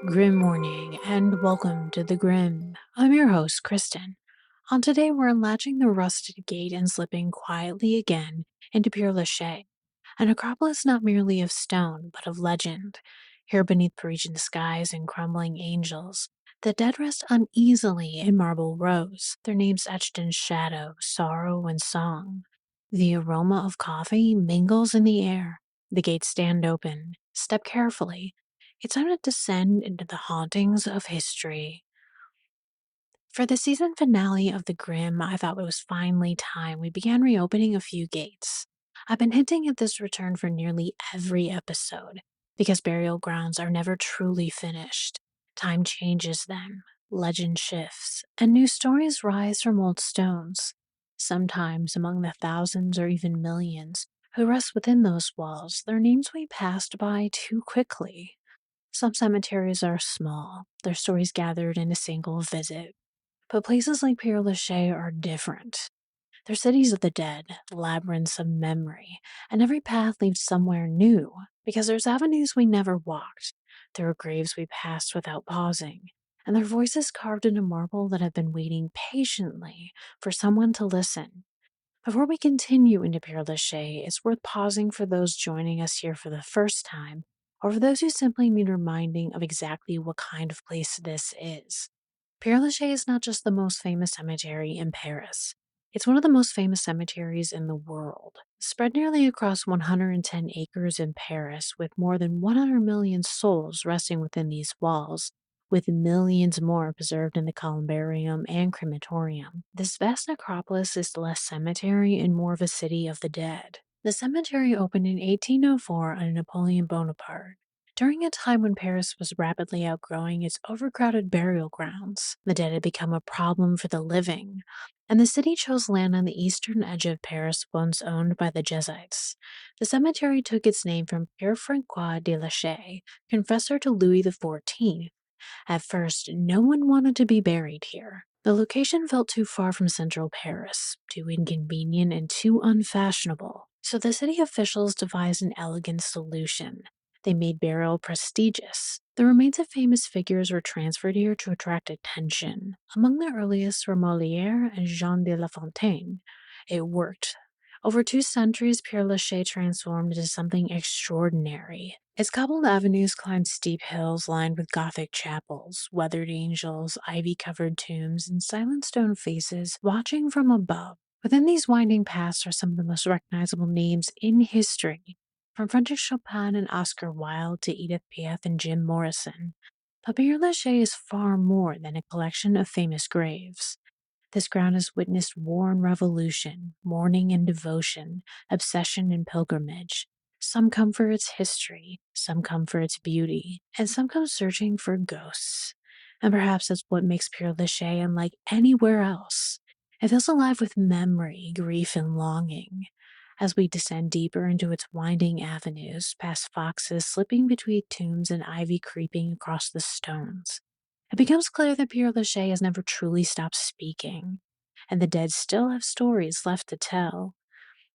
Grim morning, and welcome to the Grim. I'm your host, Kristen. On today, we're unlatching the rusted gate and slipping quietly again into Père Lachaise, an acropolis not merely of stone, but of legend. Here beneath Parisian skies and crumbling angels, the dead rest uneasily in marble rows, their names etched in shadow, sorrow, and song. The aroma of coffee mingles in the air. The gates stand open. Step carefully. It's time to descend into the hauntings of history. For the season finale of The Grimm, I thought it was finally time we began reopening a few gates. I've been hinting at this return for nearly every episode, because burial grounds are never truly finished. Time changes them, legend shifts, and new stories rise from old stones. Sometimes among the thousands or even millions who rest within those walls, their names we passed by too quickly. Some cemeteries are small, their stories gathered in a single visit. But places like Père Lachaise are different. They're cities of the dead, labyrinths of memory, and every path leads somewhere new, because there's avenues we never walked, there are graves we passed without pausing, and there are voices carved into marble that have been waiting patiently for someone to listen. Before we continue into Père Lachaise, it's worth pausing for those joining us here for the first time, or for those who simply need reminding of exactly what kind of place this is. Père Lachaise is not just the most famous cemetery in Paris. It's one of the most famous cemeteries in the world, spread nearly across 110 acres in Paris, with more than 100 million souls resting within these walls, with millions more preserved in the columbarium and crematorium. This vast necropolis is less cemetery and more of a city of the dead. The cemetery opened in 1804 under Napoleon Bonaparte, during a time when Paris was rapidly outgrowing its overcrowded burial grounds. The dead had become a problem for the living, and the city chose land on the eastern edge of Paris once owned by the Jesuits. The cemetery took its name from Père Francois de Lachaise, confessor to Louis XIV. At first, no one wanted to be buried here. The location felt too far from central Paris, too inconvenient and too unfashionable. So the city officials devised an elegant solution. They made burial prestigious. The remains of famous figures were transferred here to attract attention. Among the earliest were Molière and Jean de La Fontaine. It worked. Over 2 centuries, Père Lachaise transformed into something extraordinary. Its cobbled avenues climbed steep hills lined with Gothic chapels, weathered angels, ivy-covered tombs, and silent stone faces watching from above. Within these winding paths are some of the most recognizable names in history, from Frédéric Chopin and Oscar Wilde to Edith Piaf and Jim Morrison. But Père Lachaise is far more than a collection of famous graves. This ground has witnessed war and revolution, mourning and devotion, obsession and pilgrimage. Some come for its history, some come for its beauty, and some come searching for ghosts. And perhaps that's what makes Père Lachaise unlike anywhere else. It feels alive with memory, grief, and longing. As we descend deeper into its winding avenues, past foxes slipping between tombs and ivy creeping across the stones, it becomes clear that Père Lachaise has never truly stopped speaking, and the dead still have stories left to tell.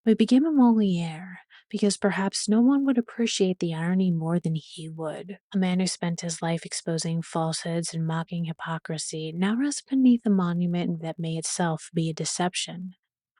We begin with Molière, because perhaps no one would appreciate the irony more than he would. A man who spent his life exposing falsehoods and mocking hypocrisy now rests beneath a monument that may itself be a deception.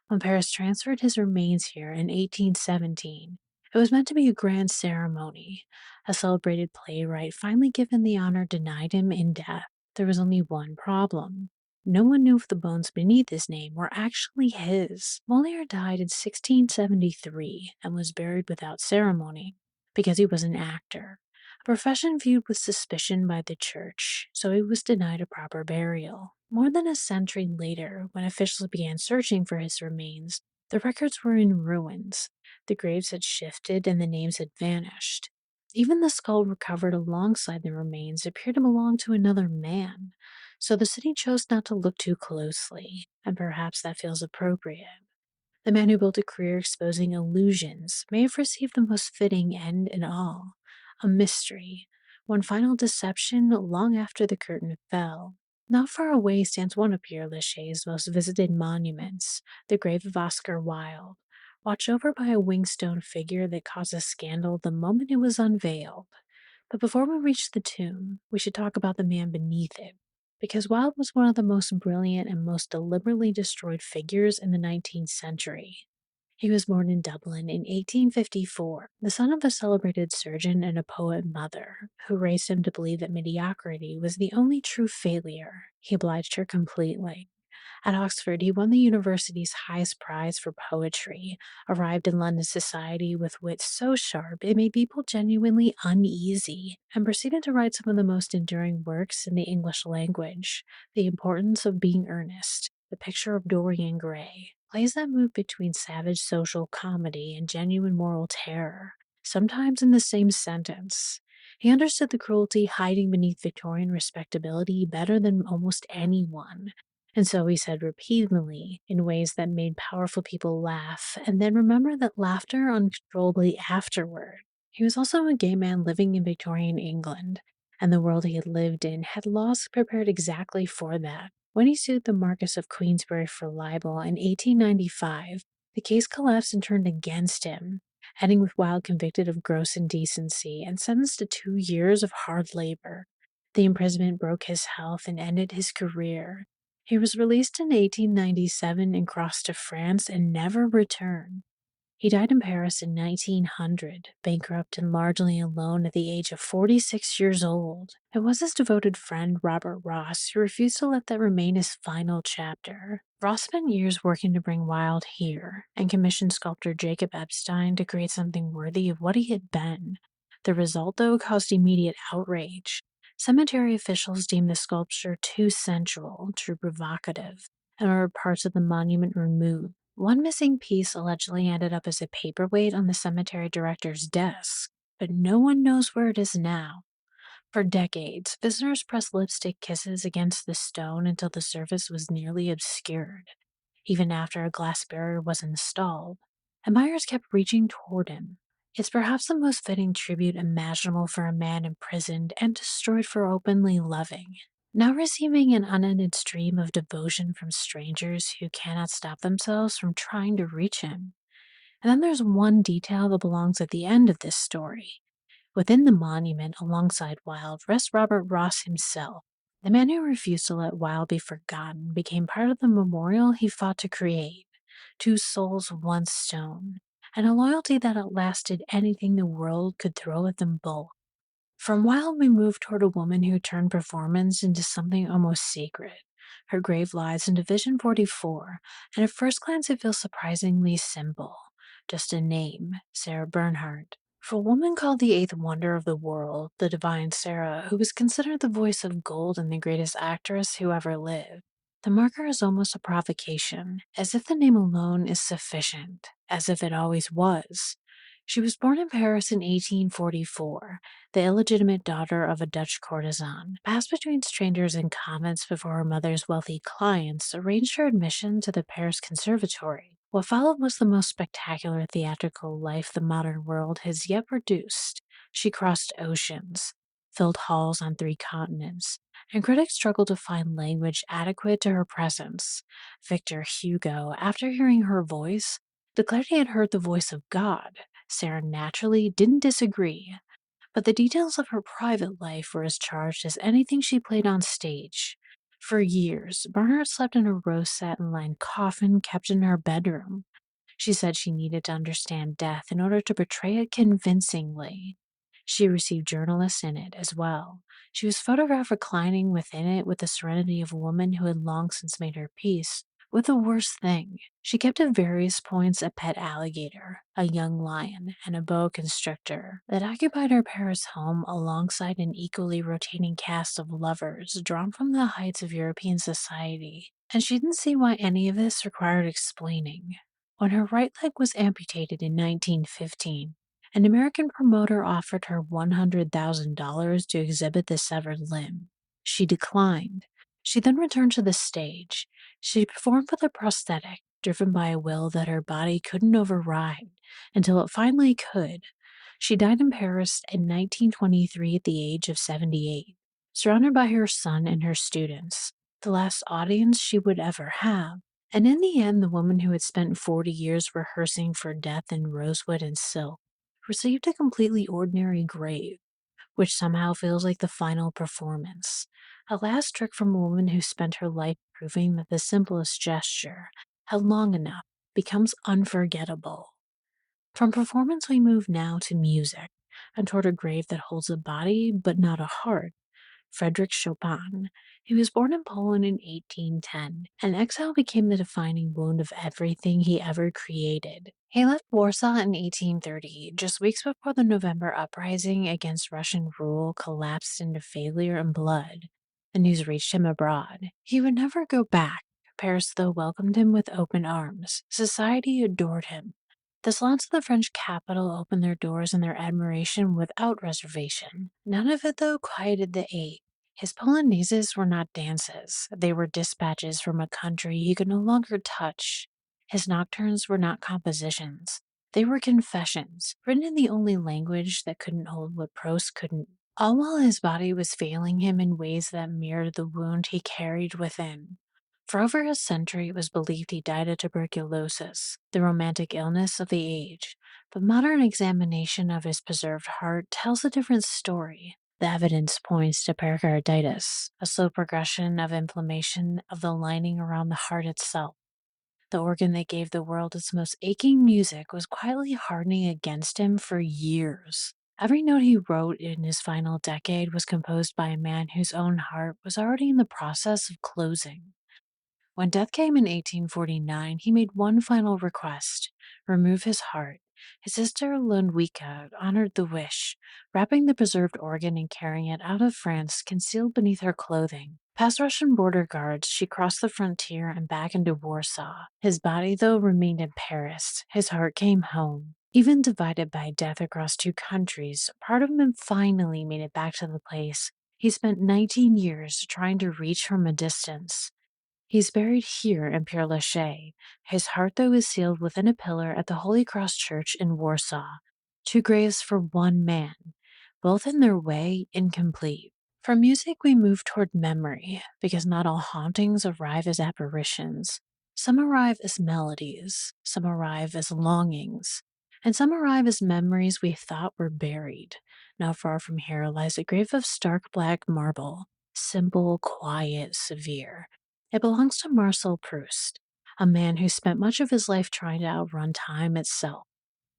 When Paris transferred his remains here in 1817, it was meant to be a grand ceremony. A celebrated playwright, finally given the honor, denied him in death. There was only one problem. No one knew if the bones beneath his name were actually his. Molière died in 1673 and was buried without ceremony because he was an actor, a profession viewed with suspicion by the church, so he was denied a proper burial. More than a century later, when officials began searching for his remains, the records were in ruins. The graves had shifted and the names had vanished. Even the skull recovered alongside the remains appeared to belong to another man, so the city chose not to look too closely, and perhaps that feels appropriate. The man who built a career exposing illusions may have received the most fitting end in all, a mystery, one final deception long after the curtain fell. Not far away stands one of Père Lachaise's most visited monuments, the grave of Oscar Wilde, watched over by a winged stone figure that caused a scandal the moment it was unveiled. But before we reach the tomb, we should talk about the man beneath it, because Wilde was one of the most brilliant and most deliberately destroyed figures in the 19th century. He was born in Dublin in 1854, the son of a celebrated surgeon and a poet mother, who raised him to believe that mediocrity was the only true failure. He obliged her completely. At Oxford, he won the university's highest prize for poetry, arrived in London society with wit so sharp it made people genuinely uneasy, and proceeded to write some of the most enduring works in the English language. The Importance of Being Earnest, The Picture of Dorian Gray, plays that move between savage social comedy and genuine moral terror, sometimes in the same sentence. He understood the cruelty hiding beneath Victorian respectability better than almost anyone. And so he said repeatedly in ways that made powerful people laugh, and then remember that laughter uncontrollably afterward. He was also a gay man living in Victorian England, and the world he had lived in had laws prepared exactly for that. When he sued the Marquess of Queensberry for libel in 1895, the case collapsed and turned against him, ending with Wilde convicted of gross indecency and sentenced to 2 years of hard labor. The imprisonment broke his health and ended his career. He was released in 1897 and crossed to France and never returned. He died in Paris in 1900, bankrupt and largely alone at the age of 46 years old. It was his devoted friend Robert Ross who refused to let that remain his final chapter. Ross spent years working to bring Wilde here and commissioned sculptor Jacob Epstein to create something worthy of what he had been. The result, though, caused immediate outrage. Cemetery officials deemed the sculpture too sensual, too provocative, and ordered parts of the monument removed. One missing piece allegedly ended up as a paperweight on the cemetery director's desk, but no one knows where it is now. For decades, visitors pressed lipstick kisses against the stone until the surface was nearly obscured, even after a glass barrier was installed. Admirers kept reaching toward him. It's perhaps the most fitting tribute imaginable for a man imprisoned and destroyed for openly loving. Now receiving an unended stream of devotion from strangers who cannot stop themselves from trying to reach him. And then there's one detail that belongs at the end of this story. Within the monument, alongside Wilde, rests Robert Ross himself. The man who refused to let Wilde be forgotten became part of the memorial he fought to create. Two souls, one stone, and a loyalty that outlasted anything the world could throw at them both. From Wilde, we move toward a woman who turned performance into something almost sacred. Her grave lies in Division 44, and at first glance it feels surprisingly simple. Just a name, Sarah Bernhardt. For a woman called the eighth wonder of the world, the divine Sarah, who was considered the voice of gold and the greatest actress who ever lived, the marker is almost a provocation, as if the name alone is sufficient, as if it always was. She was born in Paris in 1844, the illegitimate daughter of a Dutch courtesan, passed between strangers in convents before her mother's wealthy clients arranged her admission to the Paris Conservatory. What followed was the most spectacular theatrical life the modern world has yet produced. She crossed oceans, filled halls on 3 continents, and critics struggled to find language adequate to her presence. Victor Hugo, after hearing her voice, declared he had heard the voice of God. Sarah naturally didn't disagree, but the details of her private life were as charged as anything she played on stage. For years, Bernhardt slept in a rose satin-lined coffin kept in her bedroom. She said she needed to understand death in order to portray it convincingly. She received journalists in it as well. She was photographed reclining within it with the serenity of a woman who had long since made her peace with the worst thing. She kept at various points a pet alligator, a young lion, and a boa constrictor that occupied her Paris home alongside an equally rotating cast of lovers drawn from the heights of European society. And she didn't see why any of this required explaining. When her right leg was amputated in 1915, an American promoter offered her $100,000 to exhibit the severed limb. She declined. She then returned to the stage. She performed with a prosthetic, driven by a will that her body couldn't override, until it finally could. She died in Paris in 1923 at the age of 78, surrounded by her son and her students, the last audience she would ever have. And in the end, the woman who had spent 40 years rehearsing for death in rosewood and silk received a completely ordinary grave. which somehow feels like the final performance. A last trick from a woman who spent her life proving that the simplest gesture, held long enough, becomes unforgettable. From performance, we move now to music, and toward a grave that holds a body but not a heart. Frédéric Chopin. He was born in Poland in 1810, and exile became the defining wound of everything he ever created. He left Warsaw in 1830, just weeks before the November uprising against Russian rule collapsed into failure and blood. The news reached him abroad. He would never go back. Paris, though, welcomed him with open arms. Society adored him. The salons of the French capital opened their doors in their admiration without reservation. None of it, though, quieted the ache. His polonaises were not dances, they were dispatches from a country he could no longer touch. His nocturnes were not compositions, they were confessions, written in the only language that couldn't hold what prose couldn't. All while his body was failing him in ways that mirrored the wound he carried within. For over a century, it was believed he died of tuberculosis, the romantic illness of the age. But modern examination of his preserved heart tells a different story. The evidence points to pericarditis, a slow progression of inflammation of the lining around the heart itself. The organ that gave the world its most aching music was quietly hardening against him for years. Every note he wrote in his final decade was composed by a man whose own heart was already in the process of closing. When death came in 1849, he made one final request: remove his heart. His sister Ludwika honored the wish, wrapping the preserved organ and carrying it out of France concealed beneath her clothing. Past Russian border guards, she crossed the frontier and back into Warsaw. His body, though, remained in Paris. His heart came home. Even divided by death across two countries, part of him finally made it back to the place he spent 19 years trying to reach from a distance. He's buried here in Père Lachaise. His heart, though, is sealed within a pillar at the Holy Cross Church in Warsaw. Two graves for one man, both in their way incomplete. From music, we move toward memory, because not all hauntings arrive as apparitions. Some arrive as melodies, some arrive as longings, and some arrive as memories we thought were buried. Not far from here lies a grave of stark black marble, simple, quiet, severe. It belongs to Marcel Proust, a man who spent much of his life trying to outrun time itself.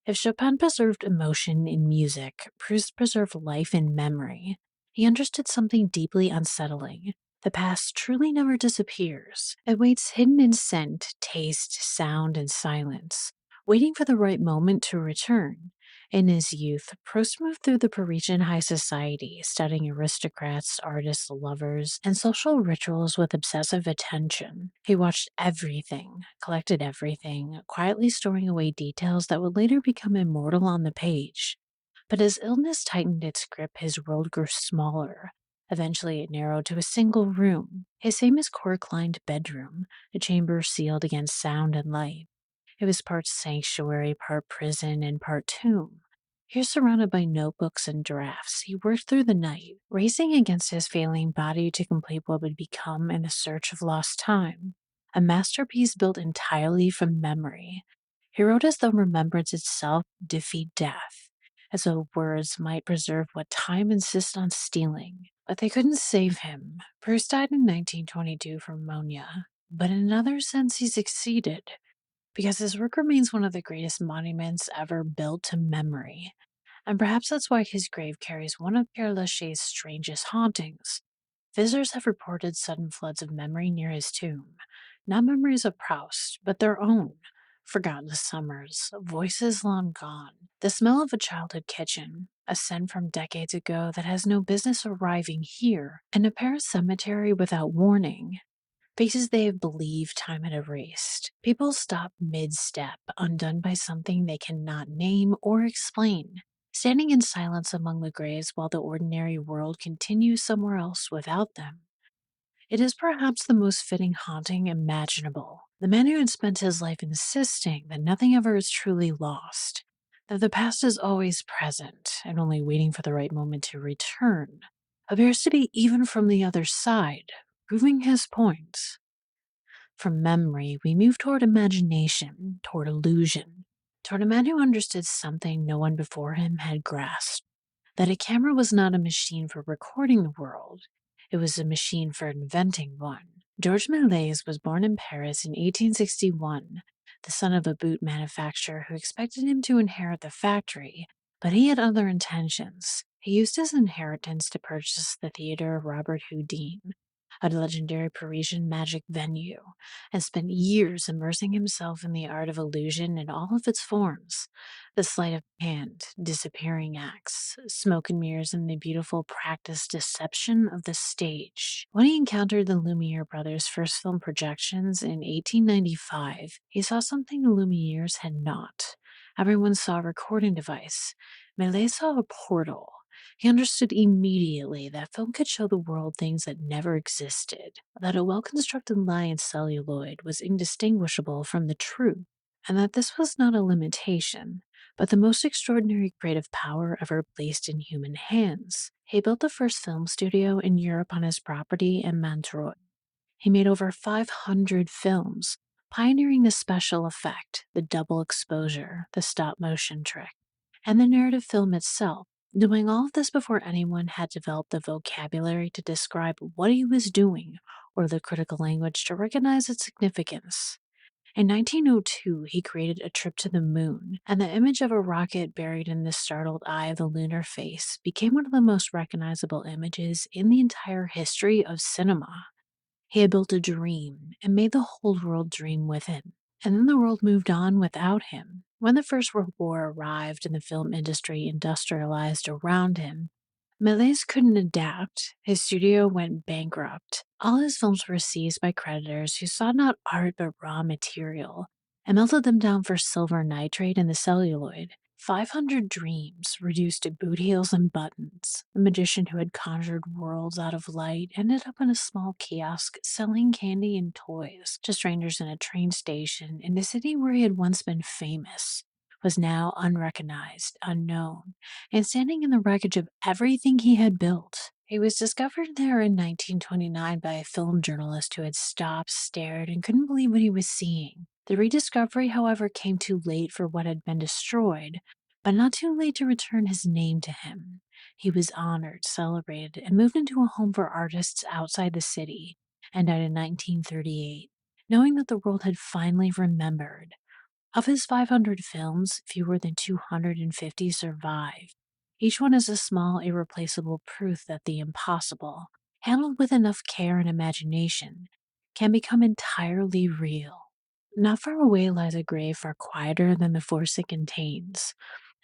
If Chopin preserved emotion in music, Proust preserved life in memory. He understood something deeply unsettling. The past truly never disappears. It waits hidden in scent, taste, sound, and silence, waiting for the right moment to return. In his youth, Proust moved through the Parisian high society, studying aristocrats, artists, lovers, and social rituals with obsessive attention. He watched everything, collected everything, quietly storing away details that would later become immortal on the page. But as illness tightened its grip, his world grew smaller. Eventually, it narrowed to a single room, his famous cork-lined bedroom, a chamber sealed against sound and light. It was part sanctuary, part prison, and part tomb. Here, surrounded by notebooks and drafts, he worked through the night, racing against his failing body to complete what would become In the Search of Lost Time, a masterpiece built entirely from memory. He wrote as though remembrance itself would defeat death, as though words might preserve what time insists on stealing. But they couldn't save him. Proust died in 1922 from pneumonia, but in another sense he succeeded, because his work remains one of the greatest monuments ever built to memory. And perhaps that's why his grave carries one of Père Lachaise's strangest hauntings. Visitors have reported sudden floods of memory near his tomb. Not memories of Proust, but their own. Forgotten summers, voices long gone, the smell of a childhood kitchen, a scent from decades ago that has no business arriving here, and a Paris cemetery without warning. Faces they have believed time had erased. People stop mid-step, undone by something they cannot name or explain, standing in silence among the graves while the ordinary world continues somewhere else without them. It is perhaps the most fitting haunting imaginable. The man who had spent his life insisting that nothing ever is truly lost, that the past is always present and only waiting for the right moment to return, appears to be even from the other side, proving his point. From memory, we move toward imagination, toward illusion, toward a man who understood something no one before him had grasped. that a camera was not a machine for recording the world, it was a machine for inventing one. Georges Méliès was born in Paris in 1861, the son of a boot manufacturer who expected him to inherit the factory, but he had other intentions. He used his inheritance to purchase the theater of Robert Houdin, a legendary Parisian magic venue, and spent years immersing himself in the art of illusion in all of its forms: the sleight of hand, disappearing acts, smoke and mirrors, and the beautiful practiced deception of the stage. When he encountered the Lumiere brothers' first film projections in 1895, he saw something the Lumieres had not. Everyone saw a recording device. Méliès saw a portal. He understood immediately that film could show the world things that never existed, that a well-constructed lie in celluloid was indistinguishable from the truth, and that this was not a limitation, but the most extraordinary creative power ever placed in human hands. He built the first film studio in Europe on his property in Montreux. He made over 500 films, pioneering the special effect, the double exposure, the stop motion trick, and the narrative film itself, doing all of this before anyone had developed the vocabulary to describe what he was doing or the critical language to recognize its significance. In 1902, he created A Trip to the Moon, and the image of a rocket buried in the startled eye of the lunar face became one of the most recognizable images in the entire history of cinema. He had built a dream and made the whole world dream with him. And then the world moved on without him. When the First World War arrived and the film industry industrialized around him, Méliès couldn't adapt. His studio went bankrupt. All his films were seized by creditors who saw not art but raw material and melted them down for silver nitrate in the celluloid. 500 Dreams, reduced to boot heels and buttons. The magician who had conjured worlds out of light ended up in a small kiosk selling candy and toys to strangers in a train station in a city where he had once been famous, was now unrecognized, unknown, and standing in the wreckage of everything he had built. He was discovered there in 1929 by a film journalist who had stopped, stared, and couldn't believe what he was seeing. The rediscovery, however, came too late for what had been destroyed, but not too late to return his name to him. He was honored, celebrated, and moved into a home for artists outside the city, and died in 1938, knowing that the world had finally remembered. Of his 500 films, fewer than 250 survive. Each one is a small, irreplaceable proof that the impossible, handled with enough care and imagination, can become entirely real. Not far away lies a grave far quieter than the force it contains,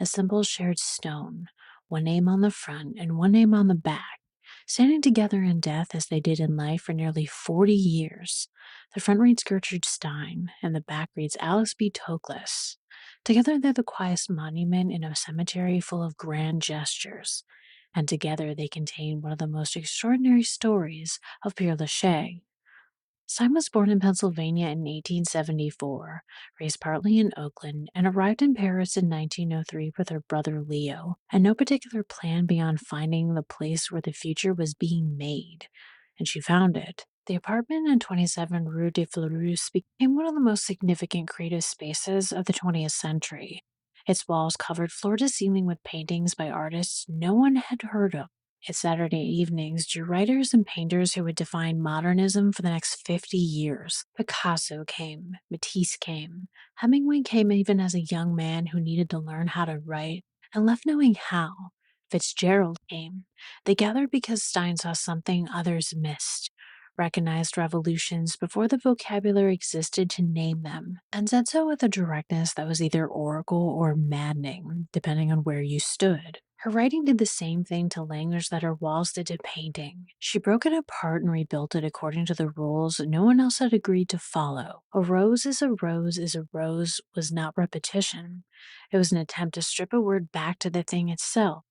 a simple shared stone, one name on the front and one name on the back, standing together in death as they did in life for nearly 40 years. The front reads Gertrude Stein, and the back reads Alice B. Toklas. Together they're the quietest monument in a cemetery full of grand gestures, and together they contain one of the most extraordinary stories of Père Lachaise. Stein was born in Pennsylvania in 1874, raised partly in Oakland, and arrived in Paris in 1903 with her brother Leo, and no particular plan beyond finding the place where the future was being made. And she found it. The apartment in 27 Rue de Fleurus became one of the most significant creative spaces of the 20th century. Its walls covered floor to ceiling with paintings by artists no one had heard of. Its Saturday evenings drew writers and painters who would define modernism for the next 50 years. Picasso came, Matisse came, Hemingway came even as a young man who needed to learn how to write and left knowing how. Fitzgerald came. They gathered because Stein saw something others missed, recognized revolutions before the vocabulary existed to name them, and said so with a directness that was either oracle or maddening, depending on where you stood. Her writing did the same thing to language that her walls did to painting. She broke it apart and rebuilt it according to the rules no one else had agreed to follow. A rose is a rose is a rose was not repetition. It was an attempt to strip a word back to the thing itself,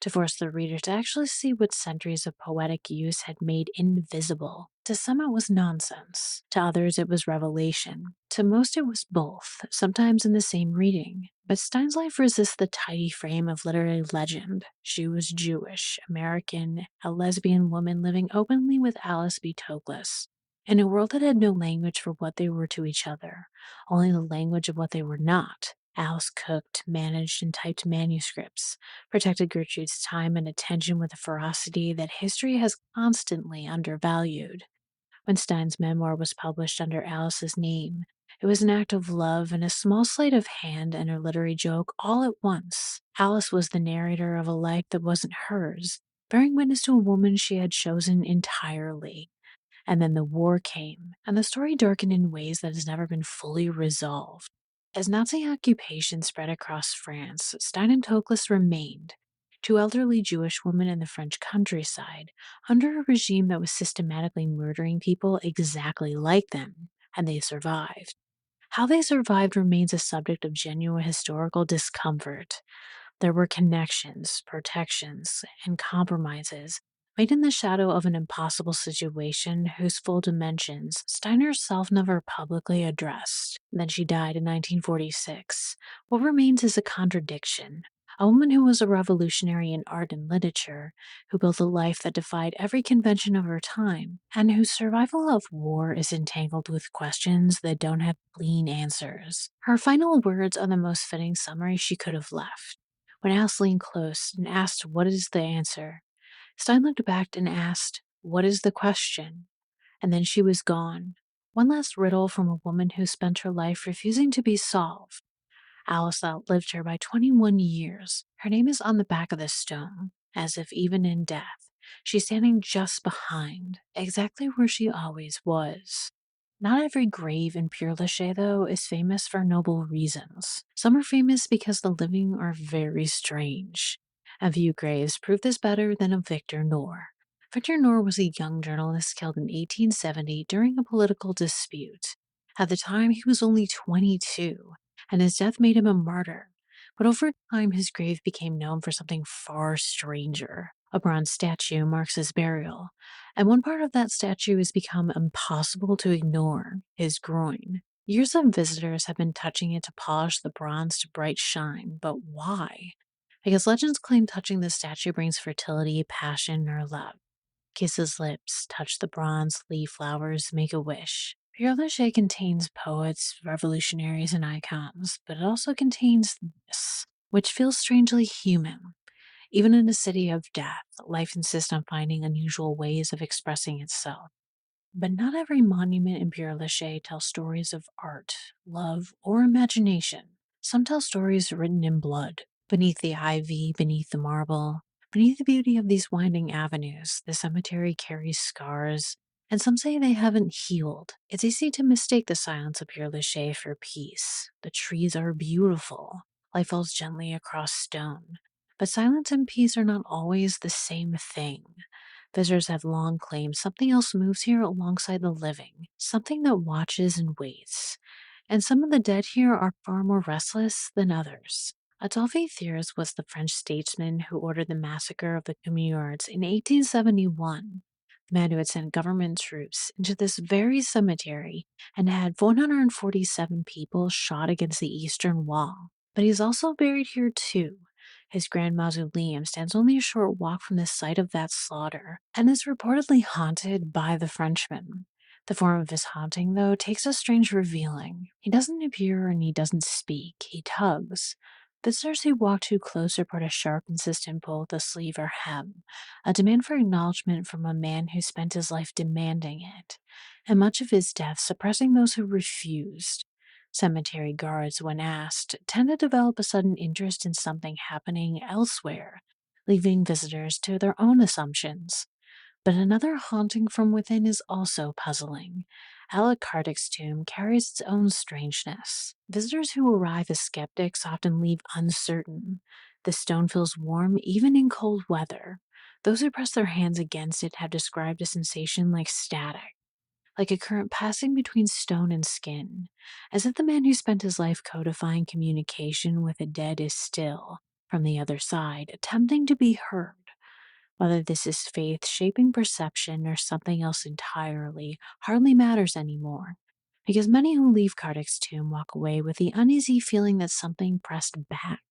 to force the reader to actually see what centuries of poetic use had made invisible. To some it was nonsense, to others it was revelation, to most it was both, sometimes in the same reading. But Stein's life resists the tidy frame of literary legend. She was Jewish, American, a lesbian woman living openly with Alice B. Toklas, in a world that had no language for what they were to each other, only the language of what they were not. Alice cooked, managed, and typed manuscripts, protected Gertrude's time and attention with a ferocity that history has constantly undervalued. When Stein's memoir was published under Alice's name, it was an act of love and a small sleight of hand and a literary joke all at once. Alice was the narrator of a life that wasn't hers, bearing witness to a woman she had chosen entirely. And then the war came, and the story darkened in ways that has never been fully resolved. As Nazi occupation spread across France, Stein and Toklas remained, two elderly Jewish women in the French countryside, under a regime that was systematically murdering people exactly like them, and they survived. How they survived remains a subject of genuine historical discomfort. There were connections, protections, and compromises made in the shadow of an impossible situation whose full dimensions Stein herself never publicly addressed. Then she died in 1946. What remains is a contradiction. A woman who was a revolutionary in art and literature, who built a life that defied every convention of her time, and whose survival of war is entangled with questions that don't have clean answers. Her final words are the most fitting summary she could have left. When Alice leaned close and asked, "What is the answer?" Stein looked back and asked, "What is the question?" And then she was gone. One last riddle from a woman who spent her life refusing to be solved. Alice outlived her by 21 years. Her name is on the back of the stone, as if even in death, she's standing just behind, exactly where she always was. Not every grave in Père Lachaise, though, is famous for noble reasons. Some are famous because the living are very strange. A few graves prove this better than of Victor Noir. Victor Noir was a young journalist killed in 1870 during a political dispute. At the time, he was only 22, and his death made him a martyr. But over time, his grave became known for something far stranger. A bronze statue marks his burial, and one part of that statue has become impossible to ignore: his groin. Years of visitors have been touching it to polish the bronze to bright shine, but why? Because legends claim touching the statue brings fertility, passion, or love. Kiss his lips, touch the bronze, leave flowers, make a wish. Père Lachaise contains poets, revolutionaries, and icons, but it also contains this, which feels strangely human. Even in a city of death, life insists on finding unusual ways of expressing itself. But not every monument in Père Lachaise tells stories of art, love, or imagination. Some tell stories written in blood. Beneath the ivy, beneath the marble, beneath the beauty of these winding avenues, the cemetery carries scars, and some say they haven't healed. It's easy to mistake the silence of Père Lachaise for peace. The trees are beautiful. Life falls gently across stone. But silence and peace are not always the same thing. Visitors have long claimed something else moves here alongside the living, something that watches and waits. And some of the dead here are far more restless than others. Adolphe Thiers was the French statesman who ordered the massacre of the Communards in 1871. The man who had sent government troops into this very cemetery and had 147 people shot against the eastern wall. But he's also buried here too. His grand mausoleum stands only a short walk from the site of that slaughter and is reportedly haunted by the Frenchman. The form of his haunting, though, takes a strange revealing. He doesn't appear and he doesn't speak, he tugs. Visitors who walk too close report a sharp, insistent pull at the sleeve or hem, a demand for acknowledgement from a man who spent his life demanding it, and much of his death suppressing those who refused. Cemetery guards, when asked, tend to develop a sudden interest in something happening elsewhere, leaving visitors to their own assumptions. But another haunting from within is also puzzling. Alec Kardec's tomb carries its own strangeness. Visitors who arrive as skeptics often leave uncertain. The stone feels warm even in cold weather. Those who press their hands against it have described a sensation like static, like a current passing between stone and skin, as if the man who spent his life codifying communication with the dead is still, from the other side, attempting to be heard. Whether this is faith shaping perception or something else entirely hardly matters anymore, because many who leave Kardec's tomb walk away with the uneasy feeling that something pressed back.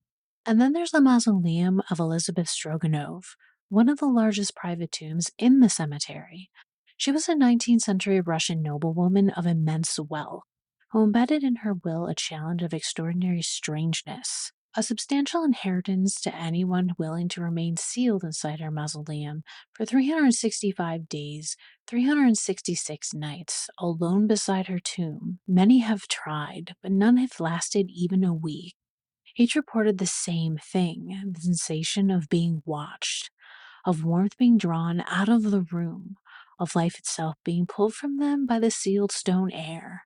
And then there's the mausoleum of Elizabeth Stroganov, one of the largest private tombs in the cemetery. She was a 19th century Russian noblewoman of immense wealth. who embedded in her will a challenge of extraordinary strangeness, a substantial inheritance to anyone willing to remain sealed inside her mausoleum for 365 days, 366 nights, alone beside her tomb. Many have tried, but none have lasted even a week. Each reported the same thing, the sensation of being watched, of warmth being drawn out of the room, of life itself being pulled from them by the sealed stone air.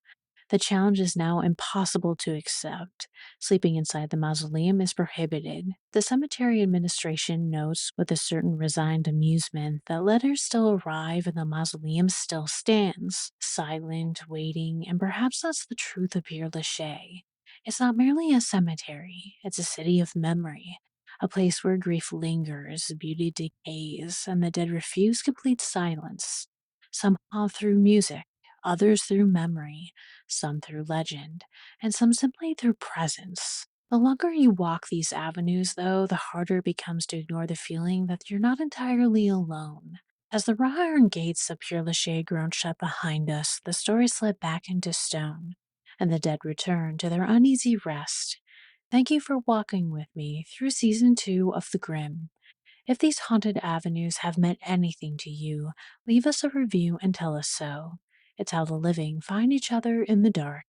The challenge is now impossible to accept. Sleeping inside the mausoleum is prohibited. The cemetery administration notes with a certain resigned amusement that letters still arrive and the mausoleum still stands, silent, waiting, and perhaps that's the truth of Père Lachaise. It's not merely a cemetery, it's a city of memory, a place where grief lingers, beauty decays, and the dead refuse complete silence, somehow through music, others through memory, some through legend, and some simply through presence. The longer you walk these avenues, though, the harder it becomes to ignore the feeling that you're not entirely alone. As the raw iron gates of Père Lachaise groaned shut behind us, the story slid back into stone, and the dead returned to their uneasy rest. Thank you for walking with me through season 2 of The Grim. If these haunted avenues have meant anything to you, leave us a review and tell us so. It's how the living find each other in the dark.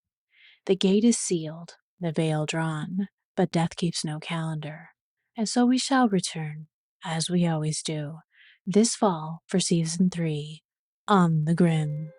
The gate is sealed, the veil drawn, but death keeps no calendar. And so we shall return, as we always do, this fall for season 3 on The Grim.